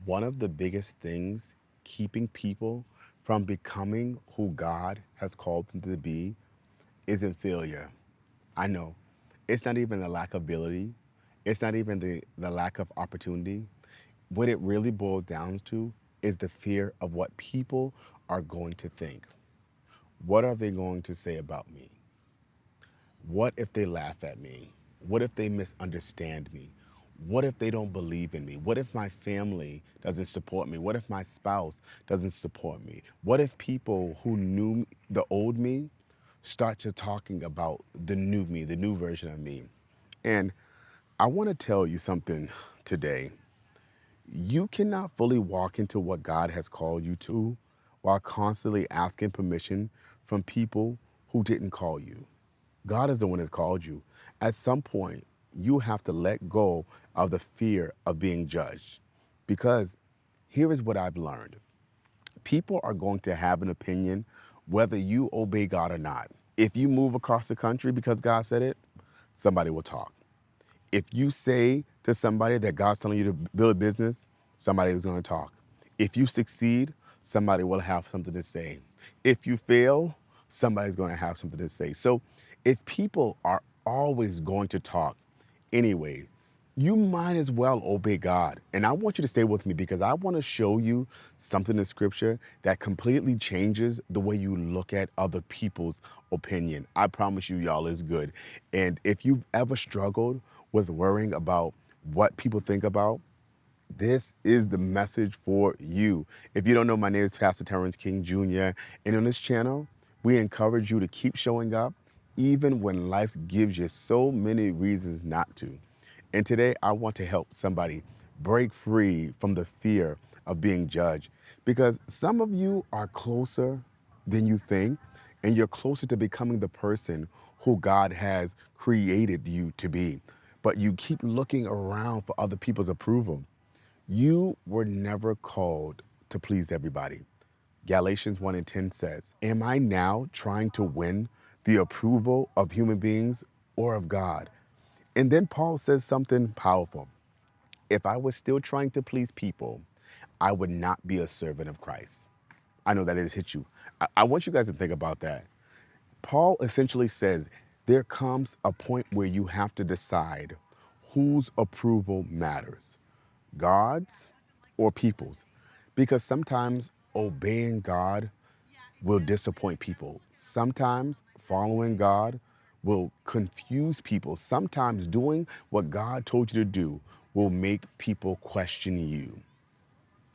One of the biggest things keeping people from becoming who God has called them to be isn't failure. I know. It's not even the lack of ability. It's not even the lack of opportunity. What it really boils down to is the fear of what people are going to think. What are they going to say about me? What if they laugh at me? What if they misunderstand me? What if they don't believe in me? What if my family doesn't support me? What if my spouse doesn't support me? What if people who knew the old me start to talking about the new me, the new version of me? And I want to tell you something today. You cannot fully walk into what God has called you to while constantly asking permission from people who didn't call you. God is the one that's called you. At some point, you have to let go of the fear of being judged. Because here is what I've learned: people are going to have an opinion whether you obey God or not. If you move across the country because God said it, somebody will talk. If you say to somebody that God's telling you to build a business, somebody is going to talk. If you succeed, somebody will have something to say. If you fail, somebody's going to have something to say. So if people are always going to talk anyway, you might as well obey God. And I want you to stay with me because I want to show you something in scripture that completely changes the way you look at other people's opinion. I promise you, y'all, is good. And if you've ever struggled with worrying about what people think about, this is the message for you. If you don't know, my name is Pastor Tarrance King Jr. And on this channel, we encourage you to keep showing up even when life gives you so many reasons not to. And today I want to help somebody break free from the fear of being judged, because some of you are closer than you think, and you're closer to becoming the person who God has created you to be. But you keep looking around for other people's approval. You were never called to please everybody. Galatians 1 and 10 says, "Am I now trying to win the approval of human beings or of God?" And then Paul says something powerful. If I was still trying to please people, I would not be a servant of Christ. I know that it has hit you. I want you guys to think about that. Paul essentially says there comes a point where you have to decide whose approval matters, God's or people's. Because sometimes obeying God will disappoint people. Sometimes following God will confuse people. Sometimes doing what God told you to do will make people question you.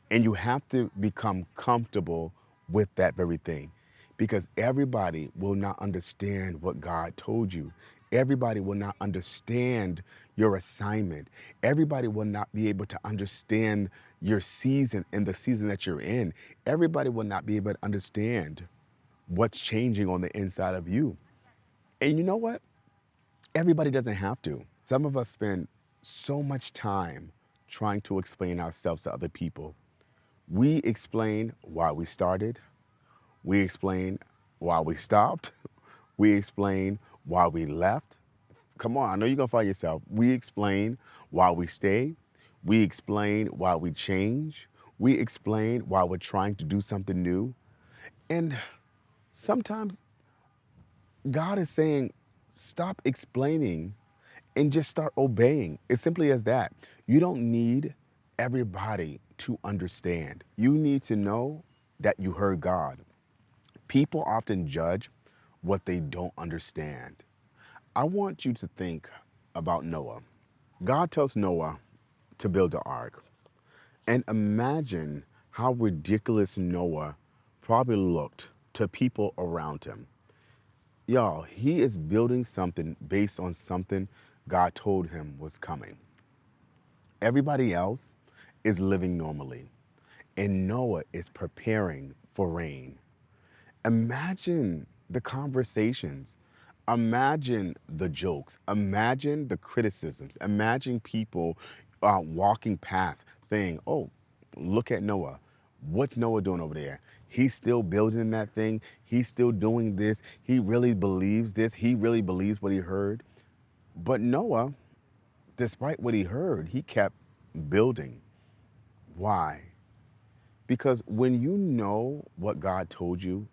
And you have to become comfortable with that very thing, because everybody will not understand what God told you. Everybody will not understand your assignment. Everybody will not be able to understand your season and the season that you're in. Everybody will not be able to understand what's changing on the inside of you. And you know what? Everybody doesn't have to. Some of us spend so much time trying to explain ourselves to other people. We explain why we started. We explain why we stopped. We explain why we left. Come on, I know you're gonna find yourself. We explain why we stay. We explain why we change. We explain why we're trying to do something new. And sometimes God is saying, stop explaining and just start obeying. It's simply as that. You don't need everybody to understand. You need to know that you heard God. People often judge what they don't understand. I want you to think about Noah. God tells Noah to build an ark. And imagine how ridiculous Noah probably looked to people around him. Y'all, he is building something based on something God told him was coming. Everybody else is living normally, and Noah is preparing for rain. Imagine the conversations. Imagine the jokes. Imagine the criticisms. Imagine people walking past saying, "Oh, look at Noah. What's Noah doing over there? He's still building that thing. He's still doing this. He really believes this. He really believes what he heard." But Noah, despite what he heard, he kept building. Why? Because when you know what God told you,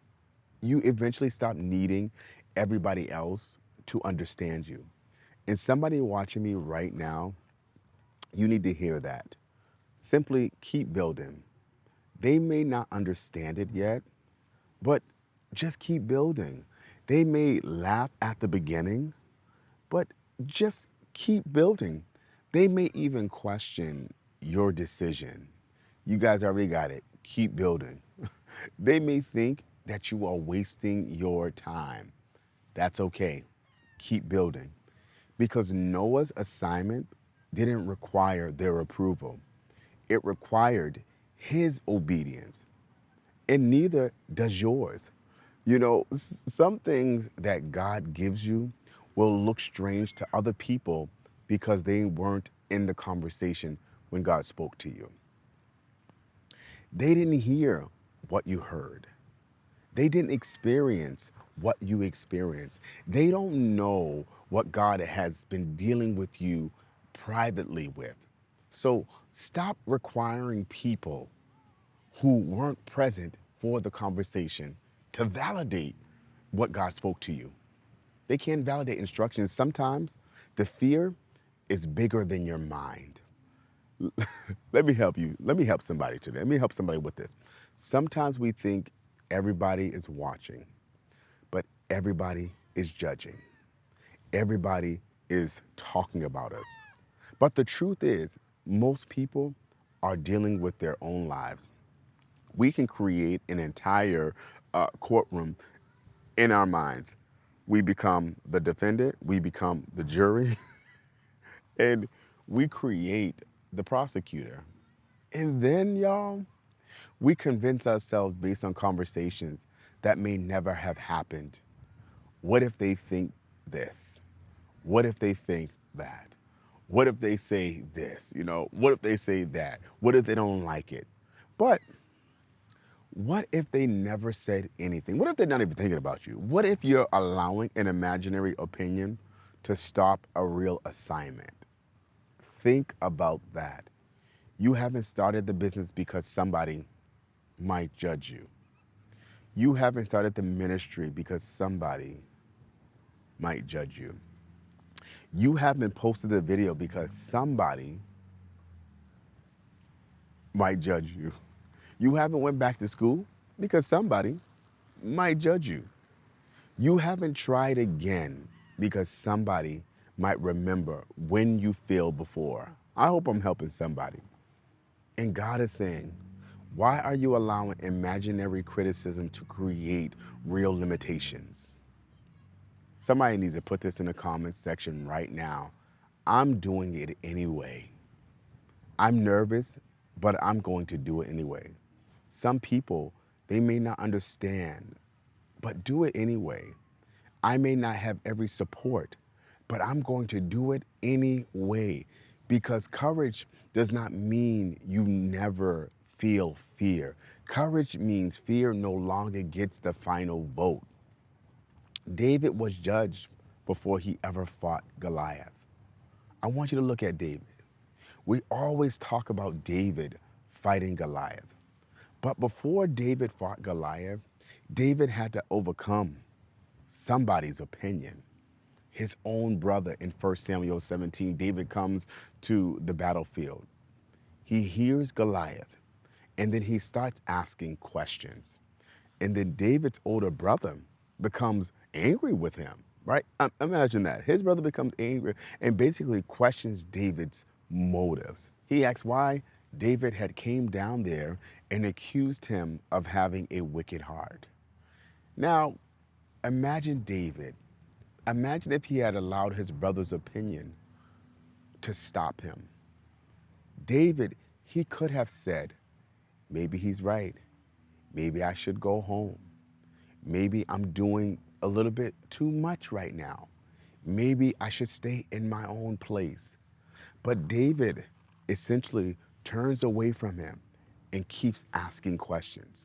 you eventually stop needing everybody else to understand you. And somebody watching me right now, you need to hear that. Simply keep building. They may not understand it yet, but just keep building. They may laugh at the beginning, but just keep building. They may even question your decision. You guys already got it. Keep building. They may think that you are wasting your time. That's okay. Keep building. Because Noah's assignment didn't require their approval, it required his obedience, and neither does yours. You know, some things that God gives you will look strange to other people because they weren't in the conversation when God spoke to you. They didn't hear what you heard. They didn't experience what you experienced. They don't know what God has been dealing with you privately with. So stop requiring people who weren't present for the conversation to validate what God spoke to you. They can't validate instructions. Sometimes the fear is bigger than your mind. Let me help you. Let me help somebody today. Let me help somebody with this. Sometimes we think everybody is watching, but everybody is judging. Everybody is talking about us. But the truth is, most people are dealing with their own lives. We can create an entire courtroom in our minds. We become the defendant, we become the jury, and we create the prosecutor. And then, y'all, we convince ourselves based on conversations that may never have happened. What if they think this? What if they think that? What if they say this? You know, what if they say that? What if they don't like it? But what if they never said anything? What if they're not even thinking about you? What if you're allowing an imaginary opinion to stop a real assignment? Think about that. You haven't started the business because somebody might judge you. You haven't started the ministry because somebody might judge you. You haven't posted the video because somebody might judge you. You haven't went back to school because somebody might judge you. You haven't tried again because somebody might remember when you failed before. I hope I'm helping somebody. And God is saying, why are you allowing imaginary criticism to create real limitations? Somebody needs to put this in the comments section right now. I'm doing it anyway. I'm nervous, but I'm going to do it anyway. Some people, they may not understand, but do it anyway. I may not have every support, but I'm going to do it anyway. Because courage does not mean you never feel fear. Courage means fear no longer gets the final vote. David was judged before he ever fought Goliath. I want you to look at David. We always talk about David fighting Goliath. But before David fought Goliath, David had to overcome somebody's opinion. His own brother in 1 Samuel 17, David comes to the battlefield. He hears Goliath, and then he starts asking questions. And then David's older brother becomes angry with him, right? Imagine that. His brother becomes angry and basically questions David's motives. He asks why David had came down there and accused him of having a wicked heart. Now, imagine David. Imagine if he had allowed his brother's opinion to stop him. David, he could have said, maybe he's right. Maybe I should go home. Maybe I'm doing a little bit too much right now. Maybe I should stay in my own place. But David essentially turns away from him and keeps asking questions.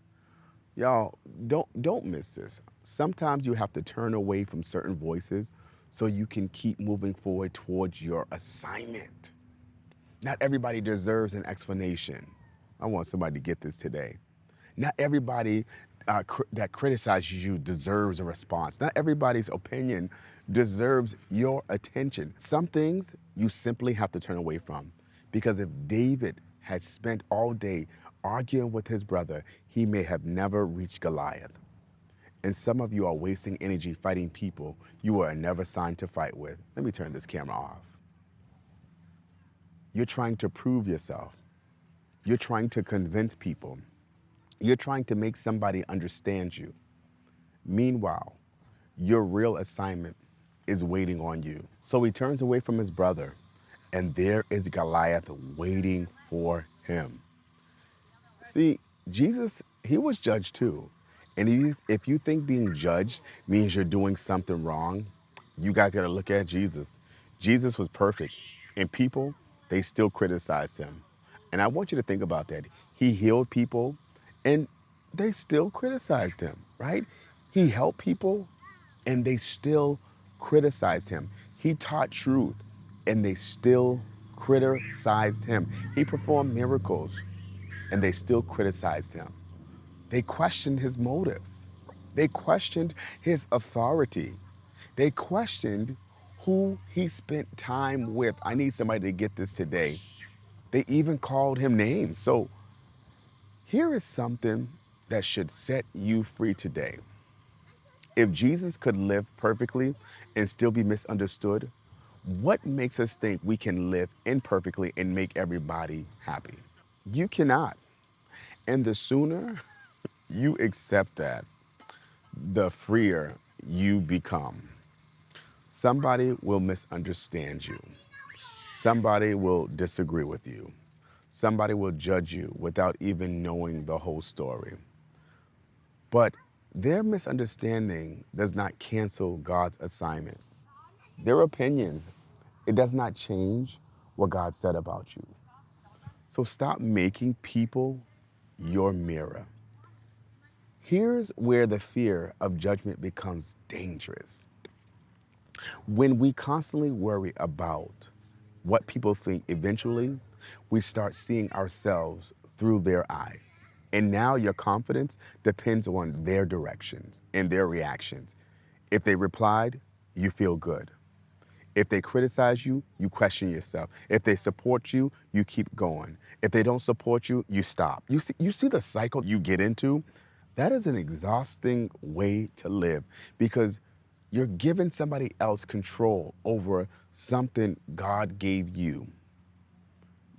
Y'all, don't miss this. Sometimes you have to turn away from certain voices so you can keep moving forward towards your assignment. Not everybody deserves an explanation. I want somebody to get this today. Not everybody that criticizes you deserves a response. Not everybody's opinion deserves your attention. Some things you simply have to turn away from. Because if David had spent all day arguing with his brother, he may have never reached Goliath. And some of you are wasting energy fighting people you were never signed to fight with. Let me turn this camera off. You're trying to prove yourself. You're trying to convince people. You're trying to make somebody understand you. Meanwhile, your real assignment is waiting on you. So he turns away from his brother, and there is Goliath waiting for him. See, Jesus, he was judged too. And if you think being judged means you're doing something wrong, you guys got to look at Jesus. Jesus was perfect, and people, they still criticized him. And I want you to think about that. He healed people, and they still criticized him, right? He helped people, and they still criticized him. He taught truth, and they still criticized him. He performed miracles, and they still criticized him. They questioned his motives. They questioned his authority. They questioned who he spent time with. I need somebody to get this today. They even called him names. So here is something that should set you free today. If Jesus could live perfectly and still be misunderstood, what makes us think we can live imperfectly and make everybody happy? You cannot. And the sooner you accept that, the freer you become. Somebody will misunderstand you. Somebody will disagree with you. Somebody will judge you without even knowing the whole story. But their misunderstanding does not cancel God's assignment. Their opinions, it does not change what God said about you. So stop making people your mirror. Here's where the fear of judgment becomes dangerous. When we constantly worry about what people think, eventually we start seeing ourselves through their eyes. And now your confidence depends on their directions and their reactions. If they replied, you feel good. If they criticize you, you question yourself. If they support you, you keep going. If they don't support you, you stop. You see the cycle you get into? That is an exhausting way to live because you're giving somebody else control over something God gave you.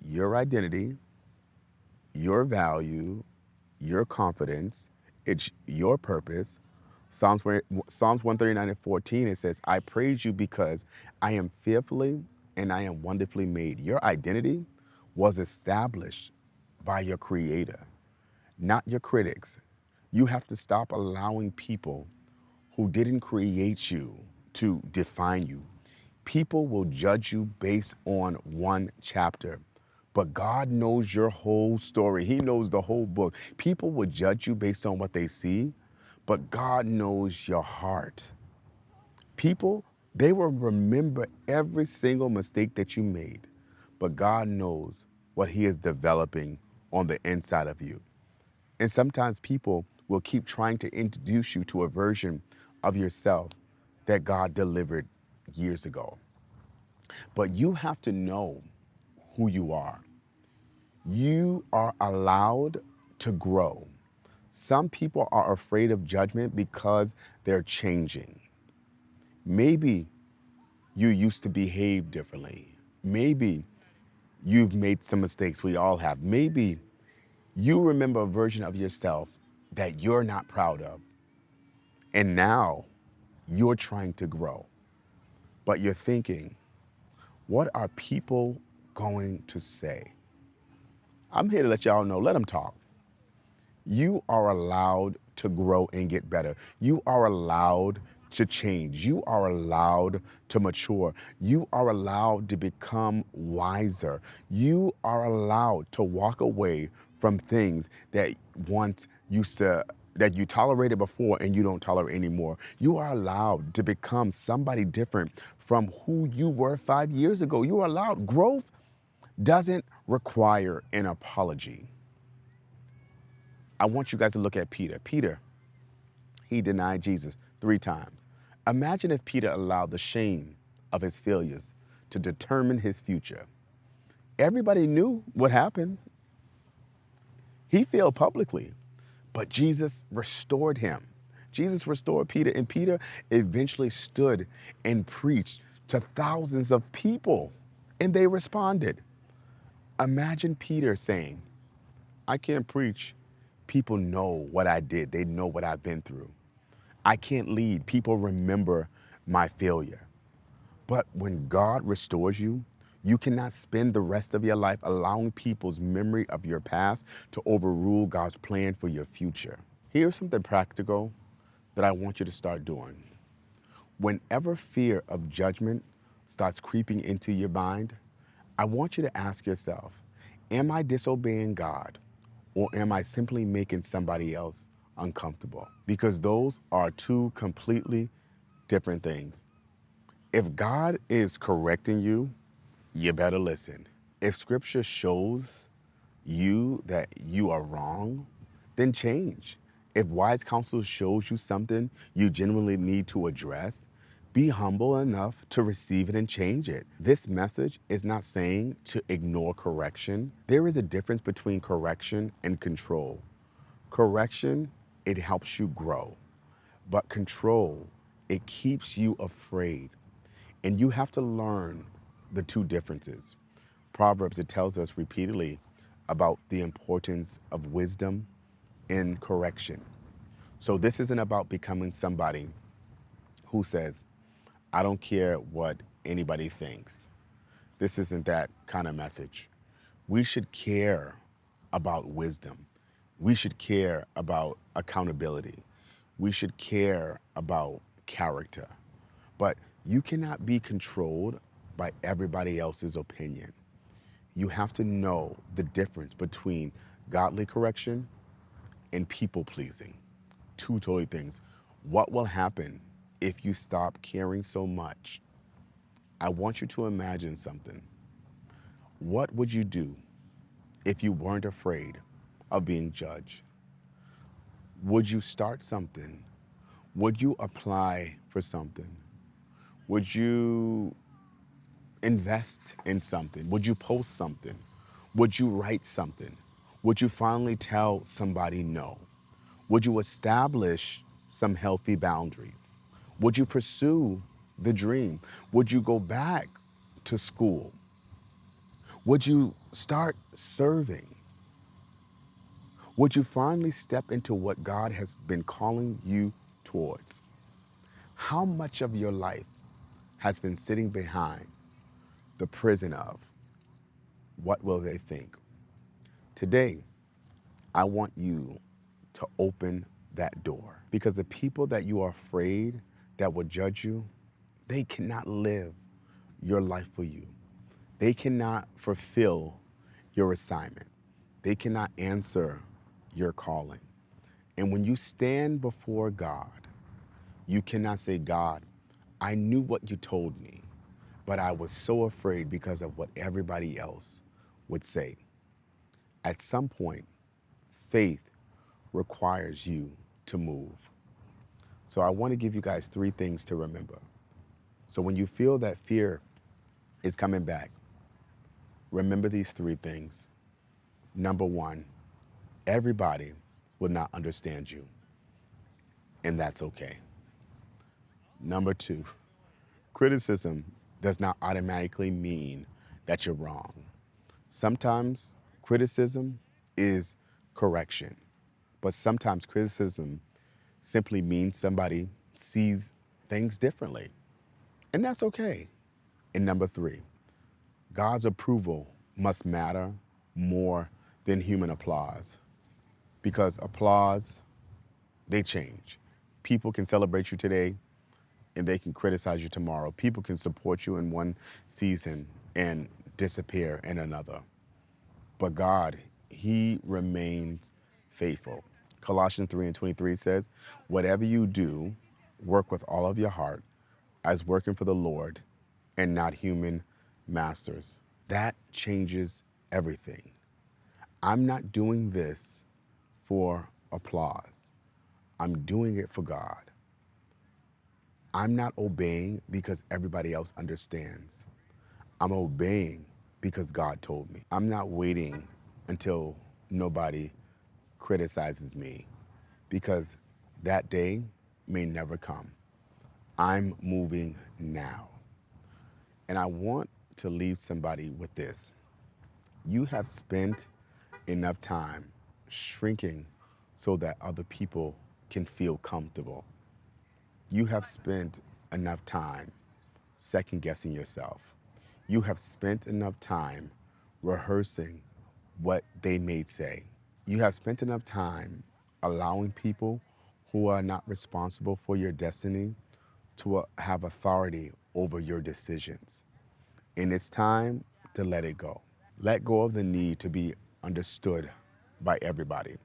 Your identity, your value, your confidence, it's your purpose. Psalms 139:14, it says, I praise you because I am fearfully and I am wonderfully made. Your identity was established by your creator, not your critics. You have to stop allowing people who didn't create you to define you. People will judge you based on one chapter, but God knows your whole story. He knows the whole book. People will judge you based on what they see, but God knows your heart. People, they will remember every single mistake that you made, but God knows what He is developing on the inside of you. And sometimes people will keep trying to introduce you to a version of yourself that God delivered years ago. But you have to know who you are. You are allowed to grow. Some people are afraid of judgment because they're changing. Maybe you used to behave differently. Maybe you've made some mistakes. We all have. Maybe you remember a version of yourself that you're not proud of. And now you're trying to grow. But you're thinking, what are people going to say? I'm here to let y'all know, let them talk. You are allowed to grow and get better. You are allowed to change. You are allowed to mature. You are allowed to become wiser. You are allowed to walk away from things that once used to that you tolerated before and you don't tolerate anymore. You are allowed to become somebody different from who you were 5 years ago. You are allowed. Growth doesn't require an apology. I want you guys to look at Peter. Peter, he denied Jesus 3 times. Imagine if Peter allowed the shame of his failures to determine his future. Everybody knew what happened. He failed publicly, but Jesus restored him. Jesus restored Peter, and Peter eventually stood and preached to thousands of people, and they responded. Imagine Peter saying, I can't preach. People know what I did, they know what I've been through. I can't lead. People remember my failure. But when God restores you, you cannot spend the rest of your life allowing people's memory of your past to overrule God's plan for your future. Here's something practical that I want you to start doing. Whenever fear of judgment starts creeping into your mind, I want you to ask yourself, am I disobeying God, or am I simply making somebody else uncomfortable? Because those are two completely different things. If God is correcting you, you better listen. If scripture shows you that you are wrong, then change. If wise counsel shows you something you genuinely need to address, be humble enough to receive it and change it. This message is not saying to ignore correction. There is a difference between correction and control. Correction, it helps you grow, but control, it keeps you afraid. And you have to learn the two differences. Proverbs, it tells us repeatedly about the importance of wisdom in correction. So this isn't about becoming somebody who says, I don't care what anybody thinks. This isn't that kind of message. We should care about wisdom. We should care about accountability. We should care about character. But you cannot be controlled by everybody else's opinion. You have to know the difference between godly correction and people pleasing. Two totally things. What will happen if you stop caring so much? I want you to imagine something. What would you do if you weren't afraid of being judged? Would you start something? Would you apply for something? Would you invest in something? Would you post something? Would you write something? Would you finally tell somebody no? Would you establish some healthy boundaries? Would you pursue the dream? Would you go back to school? Would you start serving? Would you finally step into what God has been calling you towards? How much of your life has been sitting behind the prison of what will they think? Today, I want you to open that door, because the people that you are afraid that will judge you, they cannot live your life for you. They cannot fulfill your assignment. They cannot answer your calling. And when you stand before God, you cannot say, God, I knew what you told me, but I was so afraid because of what everybody else would say. At some point, faith requires you to move. So I want to give you guys 3 things to remember. So when you feel that fear is coming back, remember these 3 things. Number 1, everybody will not understand you, and that's okay. Number 2, criticism does not automatically mean that you're wrong. Sometimes criticism is correction, but sometimes criticism simply means somebody sees things differently, and that's okay. And number 3, God's approval must matter more than human applause, because applause, they change. People can celebrate you today and they can criticize you tomorrow. People can support you in one season and disappear in another. But God, He remains faithful. Colossians 3:23 says, whatever you do, work with all of your heart as working for the Lord and not human masters. That changes everything. I'm not doing this for applause. I'm doing it for God. I'm not obeying because everybody else understands. I'm obeying because God told me. I'm not waiting until nobody criticizes me because that day may never come. I'm moving now. And I want to leave somebody with this. You have spent enough time shrinking so that other people can feel comfortable. You have spent enough time second guessing yourself. You have spent enough time rehearsing what they may say. You have spent enough time allowing people who are not responsible for your destiny to have authority over your decisions. And it's time to let it go. Let go of the need to be understood by everybody.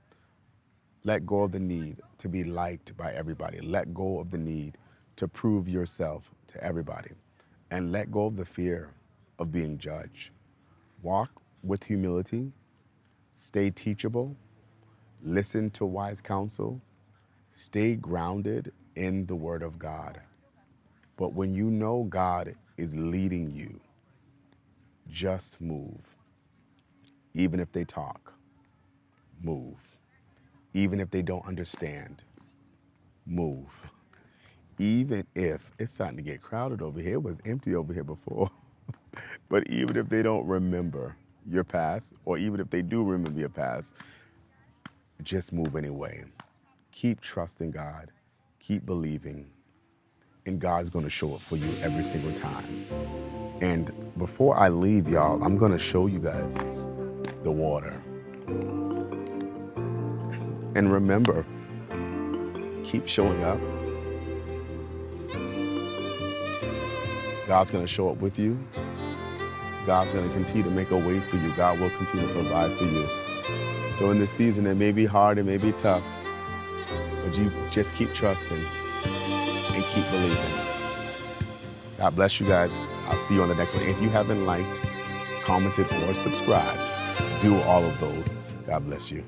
Let go of the need to be liked by everybody. Let go of the need to prove yourself to everybody. And let go of the fear of being judged. Walk with humility, stay teachable, listen to wise counsel, stay grounded in the Word of God. But when you know God is leading you, just move. Even if they talk, move. Even if they don't understand, move. Even if it's starting to get crowded over here, it was empty over here before. But even if they don't remember your past, or even if they do remember your past, just move anyway. Keep trusting God, keep believing, and God's gonna show up for you every single time. And before I leave, y'all, I'm gonna show you guys the water. And remember, keep showing up. God's gonna show up with you. God's gonna continue to make a way for you. God will continue to provide for you. So in this season, it may be hard, it may be tough, but you just keep trusting and keep believing. God bless you guys. I'll see you on the next one. If you haven't liked, commented, or subscribed, do all of those. God bless you.